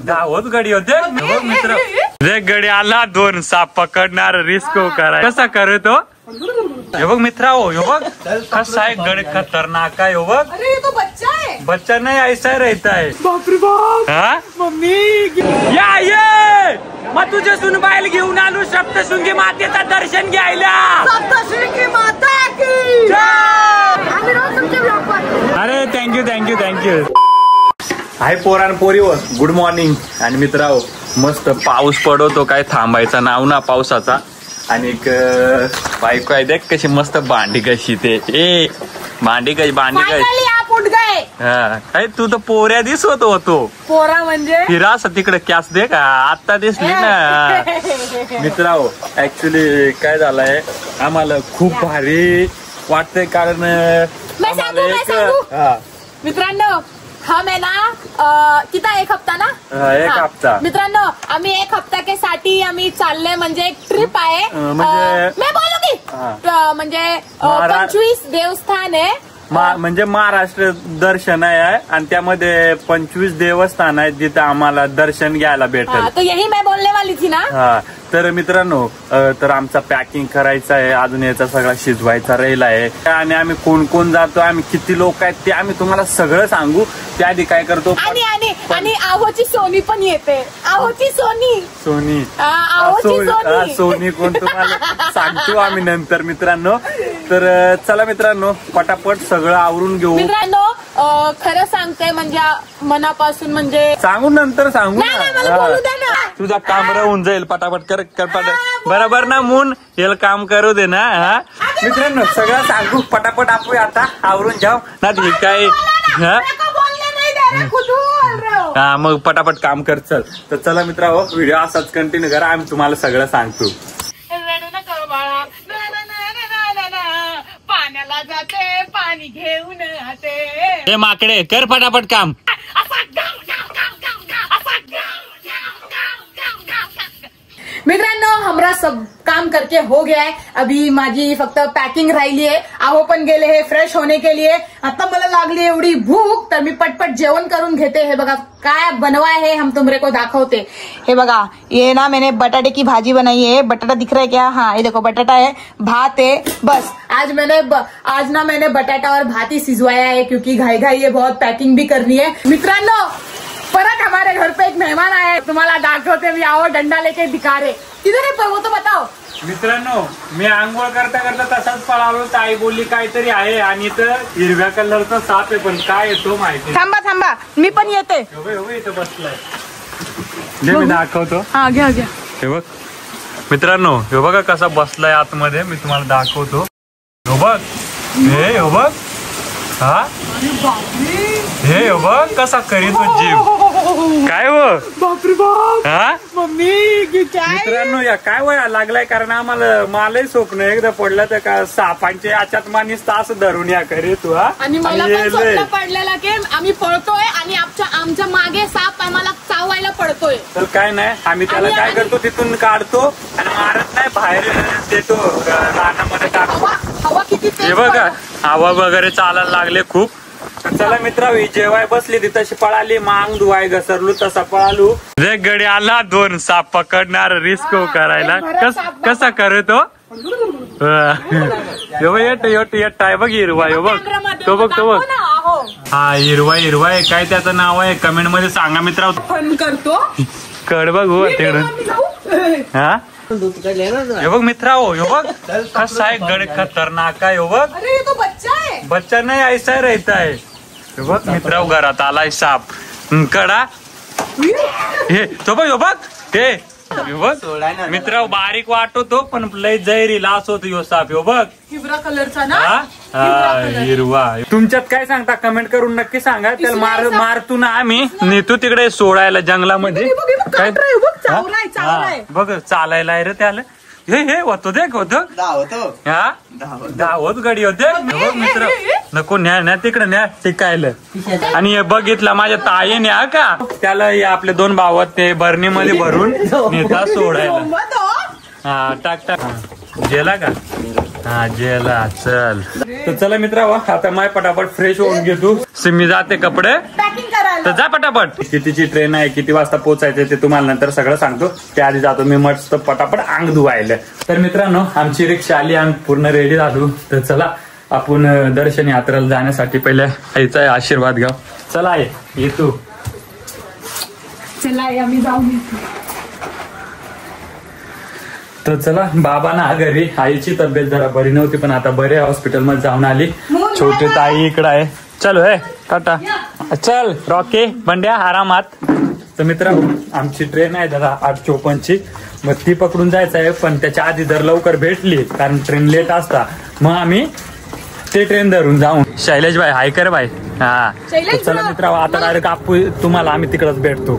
दावत गडी होते मित्र. एक गडी आला 2 साप पकडणार रिस्क कराय कसा करतो. हे बघ मित्रा हो, हे बघ कसा आहे गड खतरनाक आहे. हो बघ अरे ये तो बच्चा है. बच्चा नाही ऐसा रहता है. बाप रे बाप. हा मम्मी या ये मग तुझे सुनबाईल घेऊन आलो सप्तशृंगी मातेचा दर्शन घ्यायला. सप्तशृंगी माता की जय. आम्ही रोज तुमचे ब्लॉग पाहतो. अरे थँक्यू. हाय पोरान पोरीवर गुड मॉर्निंग. आणि मित्रांनो मस्त पाऊस पडतो, काय थांबायचा नाव ना पावसाचा. आणि एक बायको आहे देख कशी मस्त भांडी कशी ते भांडी कशी आप उठ गए. हा काय तू तर पोऱ्या दिसत होतो. पोरा म्हणजे हिरा तिकडे कॅस दे का आता दिसली ना. मित्रांनो ऍक्च्युली काय झालंय आम्हाला खूप भारी वाटतंय कारण मित्रांनो हम है ना किती एक हप्ता ना. एक हप्ता मित्रांनो आम्ही 1 हप्ता के साठी आम्ही चालले म्हणजे एक ट्रिप आहे. मी बोलू की म्हणजे 25 देवस्थान आहे. म्हणजे महाराष्ट्र दर्शन आहे आणि त्यामध्ये 25 देवस्थान आहेत जिथे आम्हाला दर्शन घ्यायला भेटेल. तो यही मैं बोलने वाली थी ना. हा तर मित्रांनो तर आमचा पॅकिंग करायचं आहे, अजून याचा सगळा शिजवायचा राहिला आहे. आणि आम्ही कोण कोण जातो, आम्ही किती लोक आहेत ते आम्ही तुम्हाला सगळं सांगू. त्याआधी काय करतो आणि आहोची सोनी पण येते. आहोची सोनी सोनी कोण तुम्हाला सांगतो आम्ही नंतर मित्रांनो. तर चला मित्रांनो पटापट सगळं आवरून घेऊ. मित्रांनो खरं सांगते म्हणजे मनापासून म्हणजे सांगू नंतर सांगू बोलू दे ना. तुझा काम राहून जाईल पटापट कर बरोबर ना. मून याला काम करू दे ना. हा मित्रांनो सगळं सांगू पटापट आपण आता आवरून जाऊ ना. ठीक काय हा मग पटापट काम कर चल. तर चला मित्रांनो व्हिडिओ असाच कंटिन्यू करा, आम्ही तुम्हाला सगळं सांगतो. पाण्याला जाते पाणी घेऊन आते. हे माकडे कर पटापट काम. मित्रांनो हमरा सब काम करके हो गया है. अभी माझी फक्त पॅकिंग राहिली आहे. आहो पण गेले हे फ्रेश होने के लिए. आता मला लागली एवढी भूक तर मी पटपट जेवण करून घेते. हे बघा काय बनवाय है हम तुमरे को दाखवते. हे बघा ये ना मैंने बटाटे की भाजी बनाई है. बटाटा दिख रहा है क्या. हाँ ये देखो बटाटा है, भात है. बस आज ना मैंने बटाटा और भात ही सिजवाया है क्योंकि घाई है बहुत. पैकिंग भी करनी है. मित्रांनो परत हमारे घर पे एक मेहमान आया है. तुम्हाला दाखवते मी. आओ डंडा लेके दिखा रहे. किधर है पर वो तो बताओ. मित्रांनो मी आंघोळ करता करता तसाच पळालो. ताई बोलली काहीतरी आहे आणि इथं हिरव्या कलरचा साप आहे पण काय येतो माहिती. थांबा मी पण येते. इथं बसलाय जे मी दाखवतो. हा घ्या हे बघ मित्रांनो हे बघा कसा बसलाय आतमध्ये. मी तुम्हाला दाखवतो. हो बघ हे हो बघ. हा हे हो बघ कसा करीतो जीव. काय हो बापरे बाप. हा मम्मी मित्रांनो या काय वया लागलाय कारण आम्हाला मलाही स्वप्न एकदा पडलं तर का सापांचे याच्यात मानीस तास धरून या करे तू. हा आणि मला पण स्वप्न पडलेला की आम्ही पळतोय आणि आमच्या मागे साप आम्हाला चावायला पडतोय. तर काय नाही आम्ही त्याला काय करतो तिथून काढतो आणि मारत नाही बाहेर देतो रानामध्ये टाकतो. हवा किती हे बघा हवा वगैरे चालायला लागले खूप. चला मित्रांनो जेवाय बसली ती तशी पळाली. मांग धुवाय घसरलो तसा पळालो. एक गडी आला 2 साप पकडणार रिस्क करायला कसा करतो. येट आहे बघ हिरवा. बघ तो बघ हा हिरवा आहे. काय त्याचं नाव आहे कमेंट मध्ये सांगा मित्रांनो. फोन करतो कड बघ हो तिकडे. हा हे बघ मित्रांनो हे बघ कसा आहे गड खतरनाक आहे. हो बघ अरे ये तो बच्चा है. बच्चा नाही ऐसा रहता है. हे बघ मित्रांनो घरात आलाय साप कडा. हे तो बघ हे बघ मित्रांनो बारीक वाटतो पण लय जैरी लास होतो ह्यो साप. हो बघ हिरवा कलरचा ना. हिरवा. तुमच्यात काय सांगता कमेंट करून नक्की सांगा. त्याला मारतो ना आम्ही नेतो तिकडे सोडायला जंगलामध्ये. काय बघ चालायला आहे रे त्याला. हे होतो देख होतो हा धावत गडी होते. मित्र नको न्या तिकडे न्या शिकायला. आणि हे बघितलं माझ्या ताईने हा का त्याला आपले 2 भाव ते बरणीमध्ये भरून नेता सोडायला. हा टाक गेला का हा जेला चल. तर चला मित्रांनो, आता माय पटापट फ्रेश होऊन घेतो. सिमी जाते कपडे पॅकिंग करायला. तर जा पटापट. कितीची ट्रेन आहे, किती वाजता पोहोचायचं ते तुम्हाला नंतर सगळं सांगतो. त्याआधी जातो मी मस्त पटापट अंग धुवायला. तर मित्रांनो, आमची रिक्षा आली, आम्ही पूर्ण रेडी झालो. तर चला आपण दर्शन यात्रेला जाण्यासाठी पहिले आईचा आशीर्वाद घ्या. चला आहे येतो. चला आम्ही जाऊन. तर चला बाबा ना घरी. आईची तब्येत जरा बरी नव्हती पण आता बरे हॉस्पिटल मध्ये जाऊन आली. छोटी ताई इकडे आहे. चलो हे टाटा. चल रॉके बंड्या आरामात. तर मित्रांनो, आमची ट्रेन आहे दादा 8:54ची. मग ती पकडून जायचं आहे, पण त्याच्या आधी जर लवकर भेटली कारण ट्रेन लेट असता मग आम्ही ते ट्रेन धरून जाऊ. शैलेश भाई हाय कर भाई. हा चला मित्रांनो, आता डायरेक्ट आपू तुम्हाला आम्ही तिकडच भेटतो.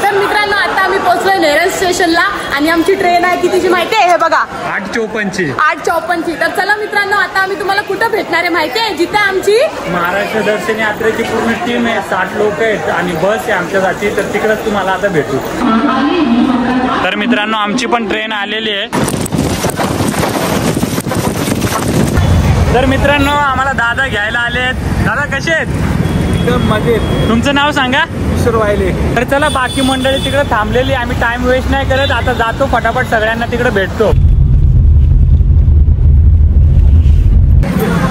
तर मित्रांनो, आता आम्ही पोहोचलोय नेरळ स्टेशनला आणि आमची ट्रेन आहे कितीची माहिती आहे? हे बघा 8:54ची. 8:54ची. तर चला मित्रांनो, आता आम्ही तुम्हाला कुठं भेटणार आहे माहिती आहे? जिथे आमची महाराष्ट्र दर्शन यात्रेची पूर्ण टीम आहे, 60 लोक आहेत आणि बस आहे आमच्यासाठी. तर तिकडच तुम्हाला आता भेटू. तर मित्रांनो, आमची पण ट्रेन आलेली आहे. तर मित्रांनो, आम्हाला दादा घ्यायला आलेत. दादा कसे आहेत? एकदम मजेत. तुमचं नाव सांगा? किशोर वाहिले. तर चला, बाकी मंडळी तिकडे थांबलेली. आम्ही टाइम वेस्ट नाही करत, आता जातो फटाफट सगळ्यांना तिकडे भेटतो.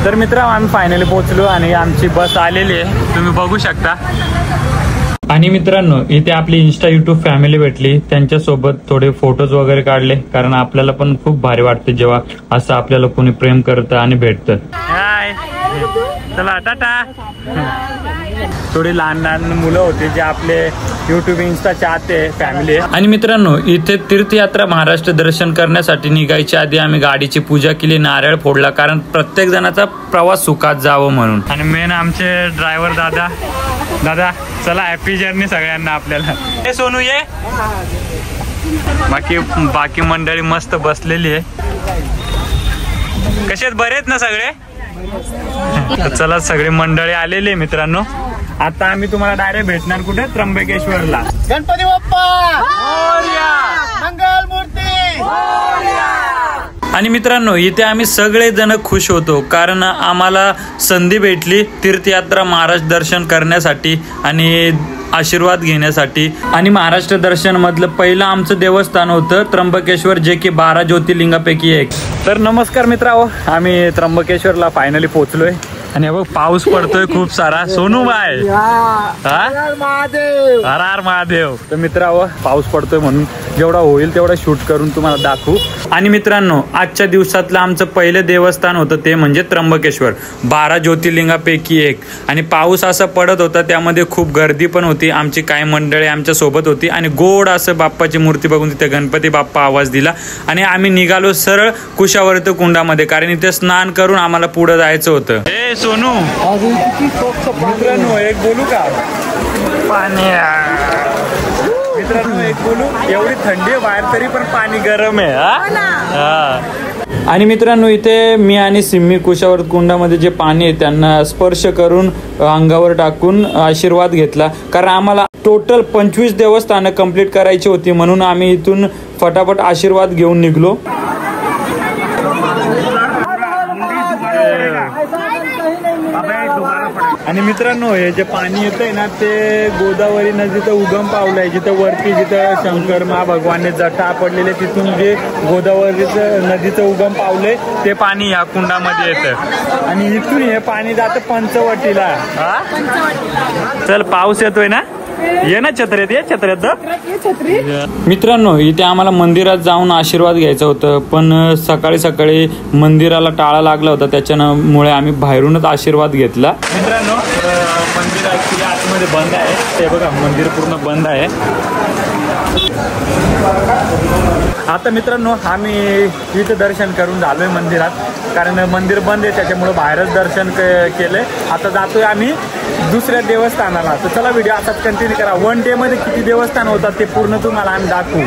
तर मित्रांनो, आम्ही फायनली पोहोचलो आणि आमची बस आलेली आहे, तुम्ही बघू शकता. आणि मित्रांनो, इथे आपली इंस्टा युट्यूब फॅमिली भेटली. त्यांच्यासोबत थोडे फोटोज वगैरे काढले, कारण आपल्याला पण खूप भारी वाटते जेव्हा असं आपल्याला कोणी प्रेम करतं आणि भेटतं. हाय चला टाटा. थोडी लहान लहान मुलं होती जे आपले युट्यूब इंस्टा चाहते फॅमिली. आणि मित्रांनो, इथे तीर्थयात्रा महाराष्ट्र दर्शन करण्यासाठी निघायच्या आधी आम्ही गाडीची पूजा केली, नारळ फोडला, कारण प्रत्येक जणाचा प्रवास सुखात जावं म्हणून. आणि मेन आमचे ड्रायव्हर दादा. दादा चला, हॅपी जर्नी सगळ्यांना आपल्याला. हे सोनू ये. बाकी मंडळी मस्त बसलेली आहे. कसे आहेत? बरे आहेत ना सगळे? चला, सगळी मंडळी आलेली मित्रांनो. आता आम्ही तुम्हाला डायरेक्ट भेटणार कुठे? त्र्यंबकेश्वरला. गणपती बाप्पा मंगल मूर्ती. आणि मित्रांनो, इथे आम्ही सगळे जण खुश होतो, कारण आम्हाला संधी भेटली तीर्थयात्रा महाराष्ट्र दर्शन करण्यासाठी आणि आशीर्वाद घेण्यासाठी. आणि महाराष्ट्र दर्शन मधलं पहिलं आमचं देवस्थान होतं त्र्यंबकेश्वर, जे की 12 ज्योतिर्लिंगापैकी एक. तर नमस्कार मित्रांनो, आम्ही त्र्यंबकेश्वरला फायनली पोहोचलोय. आणि बघ पाऊस पडतोय खूप सारा. सोनू बाय महादेव. हर हर महादेव. तर मित्रांनो, पाऊस पडतोय म्हणून जेवढा होईल तेवढा शूट करून तुम्हाला दाखवू. आणि मित्रांनो, आजच्या दिवसातलं आमचं पहिलं देवस्थान होतं ते म्हणजे त्र्यंबकेश्वर, 12 ज्योतिर्लिंगापैकी एक. आणि पाऊस असा पडत होता, त्यामध्ये खूप गर्दी पण होती. आमची काही मंडळी आमच्या सोबत होती आणि गोड असं बाप्पाची मूर्ती बघून तिथे गणपती बाप्पा आवाज दिला आणि आम्ही निघालो सरळ कुशावर्त कुंडामध्ये, कारण इथे स्नान करून आम्हाला पुढे जायचं होतं. हे सोनू मित्रांनो, एक बोलू का? पाणी मित्रांनो, एक बोलू, एवढी थंडी आहे बाहेर तरी पण पाणी गरम आहे. हा. आणि मित्रांनो, इथे मी आणि सिम्मी कुशावर्त कुंडामध्ये जे पाणी आहे त्यांना स्पर्श करून अंगावर टाकून आशीर्वाद घेतला, कारण आम्हाला टोटल 25 देवस्थानं कंप्लीट करायची होती, म्हणून आम्ही इथून फटाफट आशीर्वाद घेऊन निघलो. आणि मित्रांनो, हे जे पाणी येतंय ना ते गोदावरी नदीचं उगम पावलंय, जिथं वरती जिथं शंकर महाभगवानने जटा पडलेले तिथून जे गोदावरीचं नदीचं उगम पावलंय ते पाणी या कुंडामध्ये येतं. आणि इथून हे पाणी जातं पंचवटीला. चल, पाऊस येतोय ना, ये ना छत्र्यात, ये छत्र्यात. मित्रांनो, इथे आम्हाला मंदिरात जाऊन आशीर्वाद घ्यायचं होतं, पण सकाळी सकाळी मंदिराला टाळा लागला होता, त्याच्यामुळे आम्ही बाहेरूनच आशीर्वाद घेतला. मित्रांनो, मंदिर ऍक्च्युली आतमध्ये बंद आहे. ते बघा, मंदिर पूर्ण बंद आहे. आता मित्रांनो, आम्ही इथं दर्शन करून झालोय मंदिरात, कारण मंदिर बंद आहे त्याच्यामुळे बाहेरच दर्शन केलंय. आता जातोय आम्ही दुसऱ्या देवस्थानाला. तर चला, व्हिडिओ असाच कंटिन्यू करा. 1 डे मध्ये किती देवस्थान होतात ते पूर्ण तुम्हाला आम्ही दाखवू.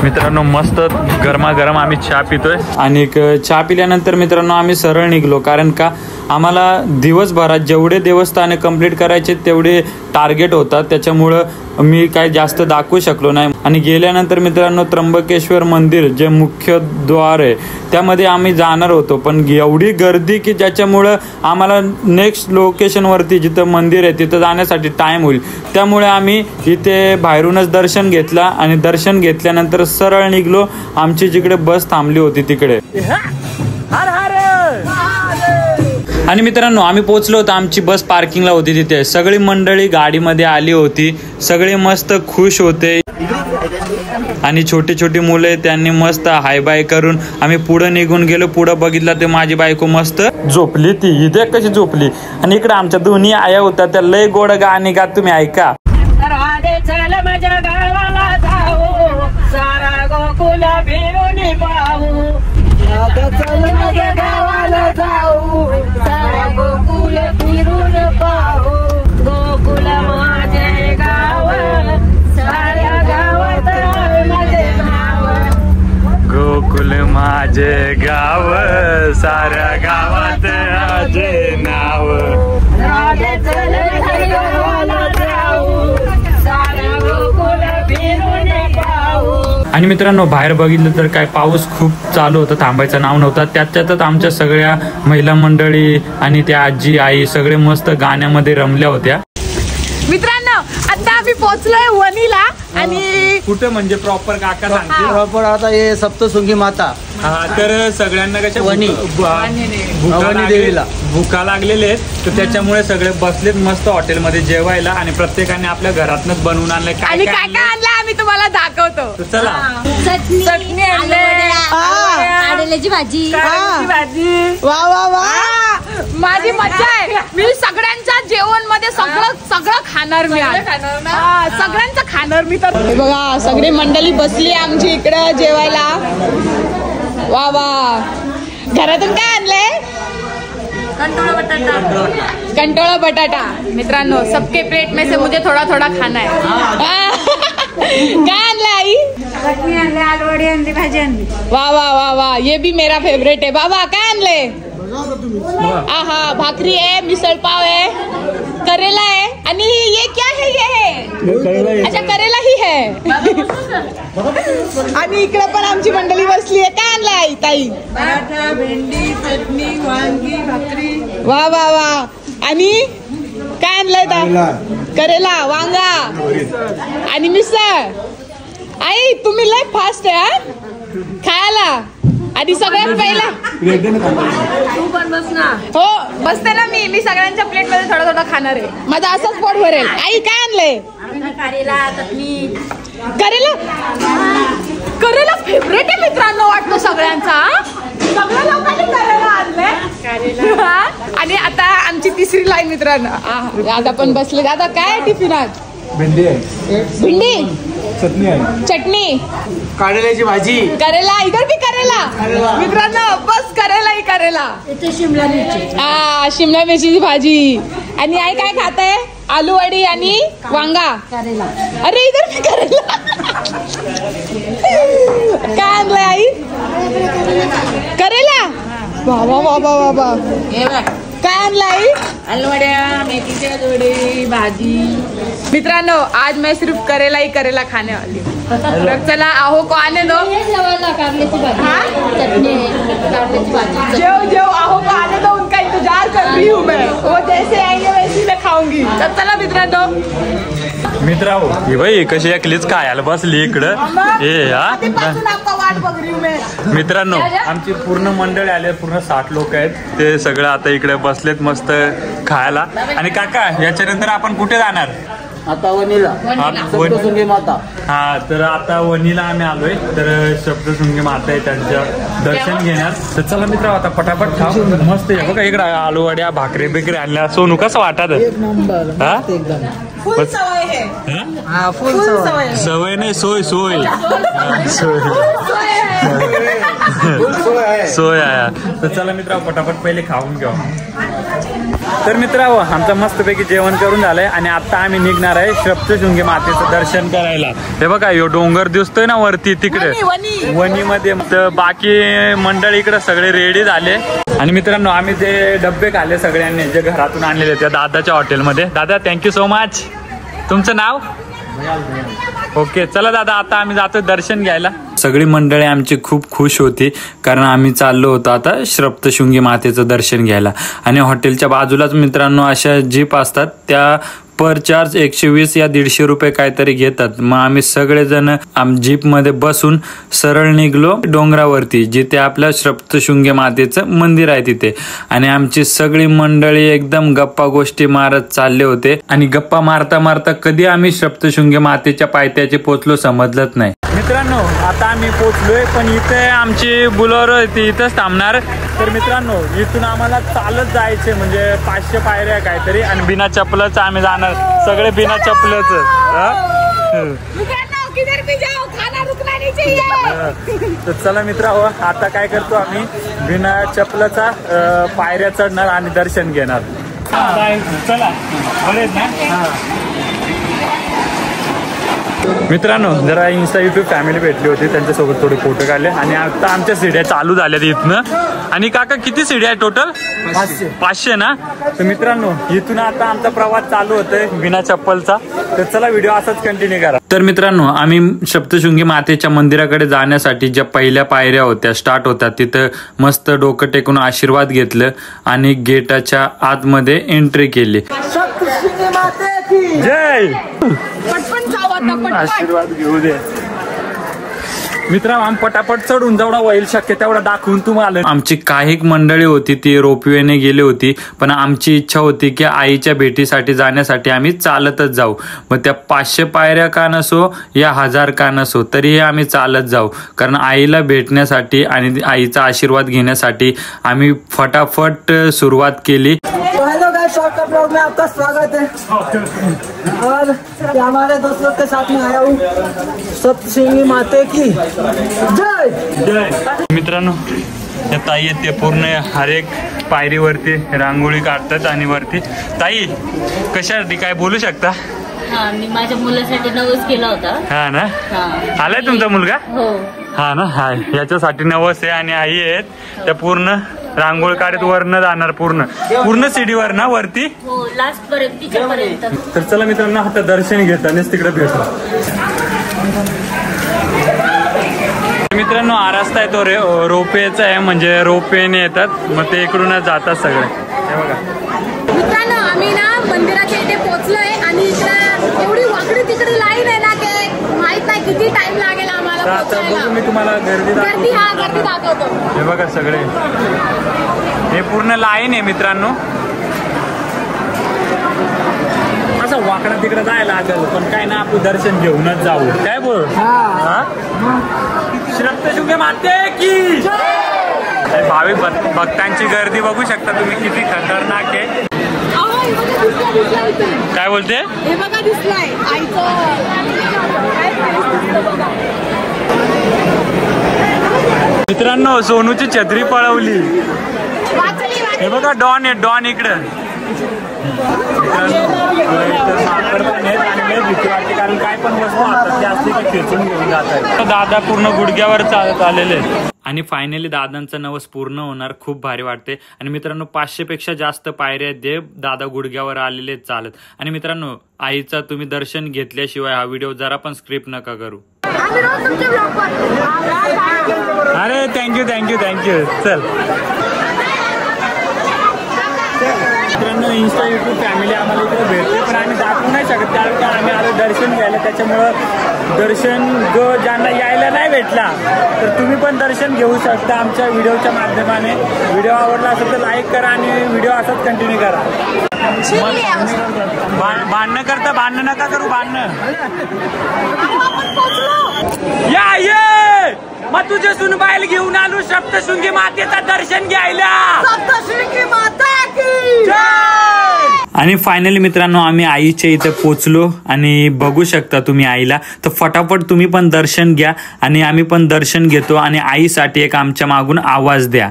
मित्रांनो, मस्त गरमागरम आम्ही चहा पितोय. आणि चहा पिल्यानंतर मित्रांनो आम्ही सरळ निघलो, कारण का आम्हाला दिवसभरात जेवढे देवस्थाने कंप्लीट करायचे तेवढे टार्गेट होतात, त्याच्यामुळं मी काही जास्त दाखवू शकलो नाही. आणि गेल्यानंतर मित्रांनो त्र्यंबकेश्वर मंदिर जे मुख्य द्वार आहे त्यामध्ये आम्ही जाणार होतो, पण एवढी गर्दी की ज्याच्यामुळं आम्हाला नेक्स्ट लोकेशनवरती जिथं मंदिर आहे तिथं जाण्यासाठी टाईम होईल. त्यामुळे आम्ही इथे बाहेरूनच दर्शन घेतला आणि दर्शन घेतल्यानंतर सरळ निघलो. आमची जिकडे बस थांबली होती तिकडे. आणि मित्रांनो आम्ही पोहोचलो होतो, आमची बस पार्किंगला होती तिथे. सगळी मंडळी गाडीमध्ये आली होती, सगळे मस्त खुश होते आणि छोटी छोटी मुले त्यांनी मस्त हाय बाय करून आम्ही पुढे निघून गेलो. पुढे बघितलं ते माझी बायको मस्त झोपली, ती इथे कशी झोपली. आणि इकडे आमच्या दोन्ही आया होत्या, त्या लय गोड गाणी गात, तुम्ही ऐका. गोकुल माझे गाव, साऱ्या गावात माझे नाव. आणि मित्रांनो बाहेर बघितलं तर काय पाऊस खूप चालू होता, थांबायचं नाव नव्हता. त्याच्यातच आमच्या सगळ्या महिला मंडळी आणि त्या आजी आई सगळे मस्त गाण्यामध्ये रमल्या होत्या. मित्रांनो आता आम्ही पोहोचलोय वणीला. आणि कुठं म्हणजे प्रॉपर काका सांगते प्रॉपर आता हे सप्तशृंगी माता. हा तर सगळ्यांना कशा वणी. देवीला भुका लागलेले आहेत, तर त्याच्यामुळे सगळे बसलेत मस्त हॉटेलमध्ये जेवायला. आणि प्रत्येकाने आपल्या घरातनच बनवून आणलंय. काय काय आणलं आम्ही तुम्हाला दाखवतो. तर चला. चटणी कारल्याची भाजी. वा वा वा, माझी मज्जा आहे. मी सगळ्यांच्या जेवण मध्ये सगळं खाणार. मी सगळ्यांचं खाणार मी. तर हे बघा सगळी मंडळी बसली आमची इकडं जेवायला. वा वा, घरातून काय आणलंय? कंटोळा बटाटा. मित्रांनो सबके प्लेट में से मुझे थोड़ा थोड़ा खाना है. काय आणलं आई? चटणी आणली, आलूवडी आणली, भाजी आणली. वा वा वा वा, ये भी मेरा फेवरेट है. बाबा काय आणले? आहा, भाकरी आहे, मिसळ पाव आहे, करेला आहे. आणि ये क्या है? ये है अच्छा करेला ही है. आणि इकडे पण आमची मंडळी बसली आहे. काय आणलं आई ताई? पराठा, भेंडी, चटणी, वांगी, भाकरी. वा वा वा. आणि काय आणलंय? करेला, वांगा आणि मिसळ. आई तुम्ही लय फास्ट आहे खायला. आणि सगळ्यात पहिला तू पण बस ना. हो बसते ना मी सगळ्यांच्या प्लेट मध्ये थोडं थोडं खाणार आहे. माझा असंच पोट भरेल. आई काय आणलंय? करेला, चटणी. करेला फेवरेट आहे मित्रांनो वाटतो सगळ्यांचा. सगळ्या लोकांनी करेला आणलंय. आणि आता आमची तिसरी लाईन मित्रांनो. दादा पण बसले. दादा काय टिफिन आज? भेंडी आहे, भिंडी, चटणी आहे, चटणी, कारल्याची भाजी. करेला. इधर भी करेला मित्रांनो. बस करेला ही करेला. इथे शिमला मिरची. शिमला मिरचीची भाजी. आणि आई काय खात आहे? आलूवडी आणि वांगा. करेला. अरे इधर भी करेला. काय आणलंय आई? करेला. बाबा बाबा बाबा. काय आणलं आई? आलूवड्या, मेथीच्या जोडी, भाजी. मित्रांनो आज मैं सिर्फ करेला ही करेला खाने वाली हूँ. चला आहो को आने दो. कारल्याची भाजी, चटणी, कारल्याची भाजी. जो आहो को आने दो, उनका इंतजार कर रही हूँ मैं. वो जैसे आएंगे वैसे मैं खाऊंगी. तर चला मित्रांनो. मित्रांनो ही बाई कशी एकलीच खायला बसली इकडं. वाट बघ रही हूँ मैं. मित्रांनो आमची पूर्ण मंडळी आले, पूर्ण 60 लोक आहेत. ते सगळं आता इकडे बसलेत मस्त खायला. आणि काका याच्यानंतर आपण कुठे जाणार? आता वणीला सप्तशृंगी माता. हा तर आता वणीला आम्ही आलोय. तर सप्तशृंगी माता आहे त्यांचं दर्शन घेणार. तर चला मित्र आता पटापट खाऊ. मस्त आहे बघा इकडे आलूवड्या, भाकरी बिकरी आणल्या. सोनू कसं वाटत? फुल सवय है. हा फुल सवय. सवय नाही सोय सोय सोय आहे. तर चला मित्र पटापट पहिले खाऊन घेऊ. तर मित्रांनो आमचं मस्तपैकी जेवण करून झालंय आणि आता आम्ही निघणार आहे सप्तशृंगी मातेचं दर्शन करायला. हे बघा यो डोंगर दिसतोय ना वरती तिकडे वणीमध्ये. तर बाकी मंडळ इकडे सगळे रेडी झाले. आणि मित्रांनो आम्ही ते डब्बे खाल्ले सगळ्यांनी जे घरातून आणलेले त्या दादाच्या हॉटेलमध्ये. दादा थँक्यू सो मच. तुमचं नाव? ओके चला दादा, आता आम्ही जातो दर्शन घ्यायला. सगळी मंडळी आमची खूप खुश होती, कारण आम्ही चाललो होतो आता सप्तशृंगी मातेचं दर्शन घ्यायला. आणि हॉटेलच्या बाजूलाच मित्रांनो अशा जीप असतात, त्या पर चार्ज 120 या 150 रुपये काहीतरी घेतात. मग आम्ही सगळेजण जीप मध्ये बसून सरळ निघलो डोंगरावरती, जिथे आपल्या सप्तशृंगी मातेचं मंदिर आहे तिथे. आणि आमची सगळी मंडळी एकदम गप्पा गोष्टी मारत चालले होते. आणि गप्पा मारता मारता कधी आम्ही सप्तशृंगी मातेच्या पायथ्याचे पोचलो समजलंच नाही. मित्रांनो आता आम्ही पोचलोय, पण इथे आमची बुलोरो ती इथंच थांबणार. तर मित्रांनो इथून आम्हाला चालत जायचे, म्हणजे 500 पायऱ्या काहीतरी, आणि बिना चपलाचं आम्ही जाणार, सगळे बिना चपलाचं. तर चला मित्रांनो, आता काय करतो आम्ही बिना चपलाचा पायऱ्या चढणार आणि दर्शन घेणार. चला बरेच ना. मित्रांनो जरा इन्स्टा युट्यूब फॅमिली भेटली होती, त्यांच्यासोबत थोडे फोटो काढले. आणि आता आमच्या सीड्या चालू झाल्या इथनं. आणि काका किती सीड्या आहे टोटल? 500 ना. तर मित्रांनो इथून आता आमचा प्रवास चालू होतोय बिना चप्पलचा. तर चला व्हिडिओ असाच कंटिन्यू करा. तर मित्रांनो आम्ही सप्तशृंगी मातेच्या मंदिराकडे जाण्यासाठी ज्या पहिल्या पायऱ्या होत्या स्टार्ट होतात, तिथं मस्त डोकं टेकून आशीर्वाद घेतलं आणि गेटाच्या आतमध्ये एंट्री केली. जय आशीर्वाद घेऊ दे मित्रांनो. आम्ही पटापट चढून जेवढा होईल शक्य तेवढा दाखवून तुम्हाला. आमची काही मंडळी होती ती रोपवेने गेली होती, पण आमची इच्छा होती की आईच्या भेटीसाठी जाण्यासाठी आम्ही चालतच जाऊ. मग त्या 500 पायऱ्या का नसो या 1000 का नसो तरीही आम्ही चालत जाऊ, कारण आईला भेटण्यासाठी आणि आईचा आशीर्वाद घेण्यासाठी आम्ही फटाफट सुरुवात केली. हेलो गाइस, शॉर्ट ब्लॉग में आपका स्वागत है. और हमारे दोस्त लोग के साथ में आया हूँ. सप्तशृंगी माते की जय जय. मित्रांनो त्या ताई आहेत ते पूर्ण हर एक पायरीवरती रांगोळी काढतात. आणि वरती ताई कशासाठी काय बोलू शकता? हा, मी माझ्या मुलासाठी नवस केला होता. हा ना. आलाय तुमचा मुलगा? हो. हा ना. हा याच्यासाठी नवस आहे. आणि आई आहेत त्या पूर्ण रांगोळी काढत वरनं जाणार, पूर्ण सीडीवर ना वरती. हो, लास्ट पर्यंत. तर चला मित्रांनो आता दर्शन घेतानाच तिकडे भेटू. मित्रांनो हा रस्ता आहे तो रोपवेचा आहे, म्हणजे रोपवेने येतात, मग ते इकडूनच जातात सगळे. हे बघा मित्रांनो आम्ही ना मंदिराच्या इथे पोहोचलोय. आणि इकडे एवढी वाकडी तिकडे लाईन आहे ना, ते माहित नाही किती टाइम लागेल आम्हाला पोहोचायला. मी तुम्हाला गर्दी दाखवतो. हे बघा सगळे, हे पूर्ण लाईन आहे मित्रांनो. असं वाकडा तिकडे जायला लागेल, पण काय ना आपण दर्शन घेऊनच जाऊ. काय बोल सप्तशृंगी माते की भाविक भक्तांची गर्दी बघू शकता तुम्ही, किती खतरनाक आहे. काय बोलते? हे बघा दिसलाय मित्रांनो सोनूची छत्री पळवली. हे बघा डॉन आहे, डॉन इकडं. कारण काय पण वस्तू असतात त्या असली की खेचून घेऊन जातात. दादा पूर्ण गुडघ्यावर चालत आलेले. आणि फायनली दादांचं नवस पूर्ण होणार, खूप भारी वाटते. आणि मित्रांनो 500 पेक्षा जास्त पायऱ्या जे दादा गुडघ्यावर आलेले चालत. आणि मित्रांनो आईचा तुम्ही दर्शन घेतल्याशिवाय हा व्हिडिओ जरा पण स्क्रिप्ट नका करू. अरे थँक्यू. चल मित्रांनो इन्स्टा युट्यूब फॅमिली आम्हाला इकडे भेटते, पण आम्ही दाखवू नाही शकत कारण का आम्ही आलो दर्शन घ्यायला. त्याच्यामुळं दर्शन ज्यांना यायला नाही भेटला तर तुम्ही पण दर्शन घेऊ शकता आमच्या व्हिडिओच्या माध्यमाने. व्हिडिओ आवडला असेल तर लाईक करा आणि व्हिडिओ असाच कंटिन्यू करा. भांडणं नका करू. या ये मग तुझे सुनबाईल घेऊन आलो सप्तशृंगी मातेचं दर्शन घ्यायला. सप्तशृंगी माता की जय. आणि फायनली मित्रांनो आम्ही आईच्या इथे पोचलो आणि बघू शकता तुम्ही आईला. तर फटाफट तुम्ही पण दर्शन घ्या आणि आम्ही पण दर्शन घेतो. आणि आईसाठी एक आमच्या मागून आवाज द्या.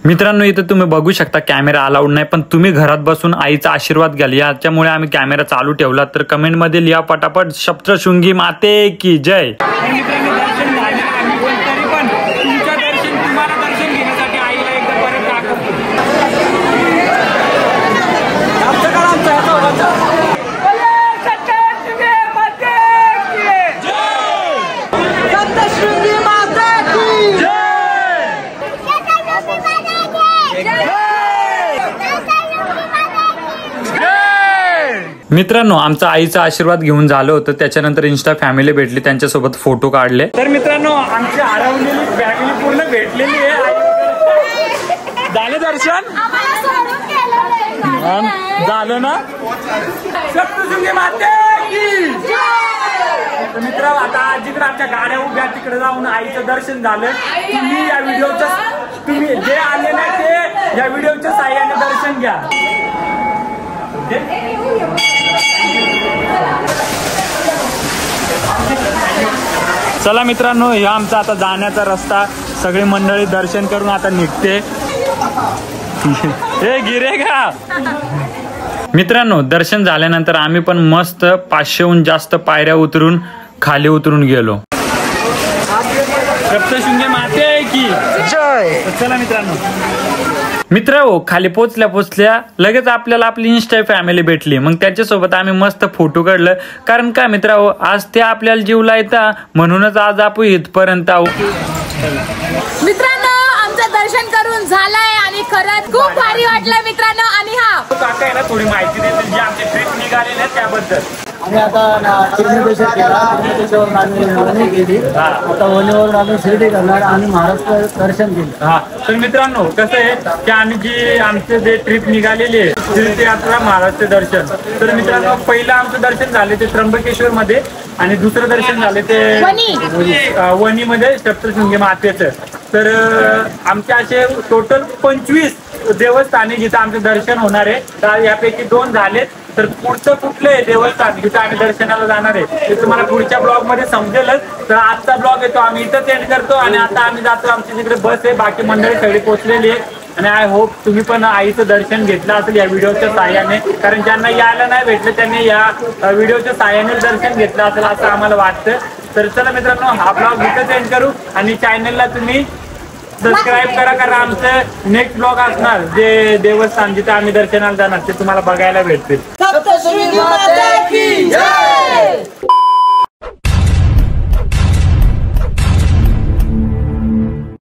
मित्रांनो इथे तुम्ही बघू शकता कॅमेरा अलाउड नाही, पण तुम्ही घरात बसून आईचा आशीर्वाद घ्याल. याच्यामुळे आम्ही कॅमेरा चालू ठेवला. तर कमेंट मध्ये लिहा पटापट सप्तशृंगी माते की जय. मित्रांनो, आमचा आईचा आशीर्वाद घेऊन झालं होतं, त्याच्यानंतर इंस्टा फॅमिली भेटली, त्यांच्यासोबत फोटो काढले. तर मित्रांनो, आमची हरवलेली फॅमिली पूर्ण भेटलेली आहे. झालं दर्शन? झालं ना? सप्तशृंगी माते की जय. मित्र, आता आजीकडे आमच्या गाड्या उभ्या, तिकडे जाऊन आईचं दर्शन झालं. तुम्ही या व्हिडिओचं, तुम्ही जे आले ना ते या व्हिडिओच्या साहाय्याने दर्शन घ्या. चला मित्रांनो, हा आमचा आता जाण्याचा रस्ता. सगळी मंडळी दर्शन करून आता निघते. हे गिरे का मित्रांनो, दर्शन झाल्यानंतर आम्ही पण मस्त 500हून जास्त पायऱ्या उतरून खाली उतरून गेलो. सप्तशृंगी माते की जय. चला मित्रांनो, खाली पोचल्या लगेच आपल्याला आपली इंस्टा फॅमिली भेटली. मग त्याच्यासोबत आम्ही मस्त फोटो काढलं. कारण का मित्रांनो, आज ते आपल्याला जीव लायता, म्हणूनच आज आपण इथपर्यंत आहो. मित्रांनो, आमचं दर्शन करून झालंय आणि खरंच खूप भारी वाटलं मित्रांनो. आणि हा काका आहे ना, थोडी माहिती देतील जी आमची ट्रिप निघालेली आहे त्याबद्दल. आम्ही आता चिरमुरेश्वर केला, चिरमुरेश्वरून आम्ही वणी केली, आता वणीवरून आम्ही शिर्डी करणार आणि महाराष्ट्र दर्शन केलं. हा, तर मित्रांनो कसं आहे की आम्ही जी आमचं जे ट्रिप निघालेली आहे तीर्थयात्रा महाराष्ट्र दर्शन. तर मित्रांनो, पहिलं आमचं दर्शन झाले ते त्र्यंबकेश्वर मध्ये आणि दुसरं दर्शन झाले ते वणी मध्ये सप्तशृंगी मातेचं. तर आमचे असे टोटल 25 देवस्थाने जिथं आमचं दर्शन होणार आहे. तर यापैकी 2 झालेत. तर पुढचं कुठलं देवस्थान जिथं आम्ही दर्शनाला जाणार आहे ते तुम्हाला पुढच्या ब्लॉग मध्ये समजेलच. तर आजचा ब्लॉग येतो आम्ही इथंच एंड करतो आणि आता आम्ही जातो. आमची तिकडे बस आहे, बाकी मंडळी सगळी पोहोचलेली आहे. आणि आय होप तुम्ही पण आईचं दर्शन घेतलं असेल या व्हिडिओच्या साहाय्याने. कारण ज्यांना यायला नाही भेटलं त्यांनी या व्हिडिओच्या साहाय्याने दर्शन घेतलं असेल असं आम्हाला वाटतं. तर चला मित्रांनो, हा ब्लॉग इथंच एंड करू आणि चॅनलला तुम्ही सबस्क्राईब करा, कारण आमचं नेक्स्ट ब्लॉग असणार जे देवस्थान जिथे आम्ही दर्शनाला जाणार ते तुम्हाला बघायला भेटतील. सप्तशृंगी माते की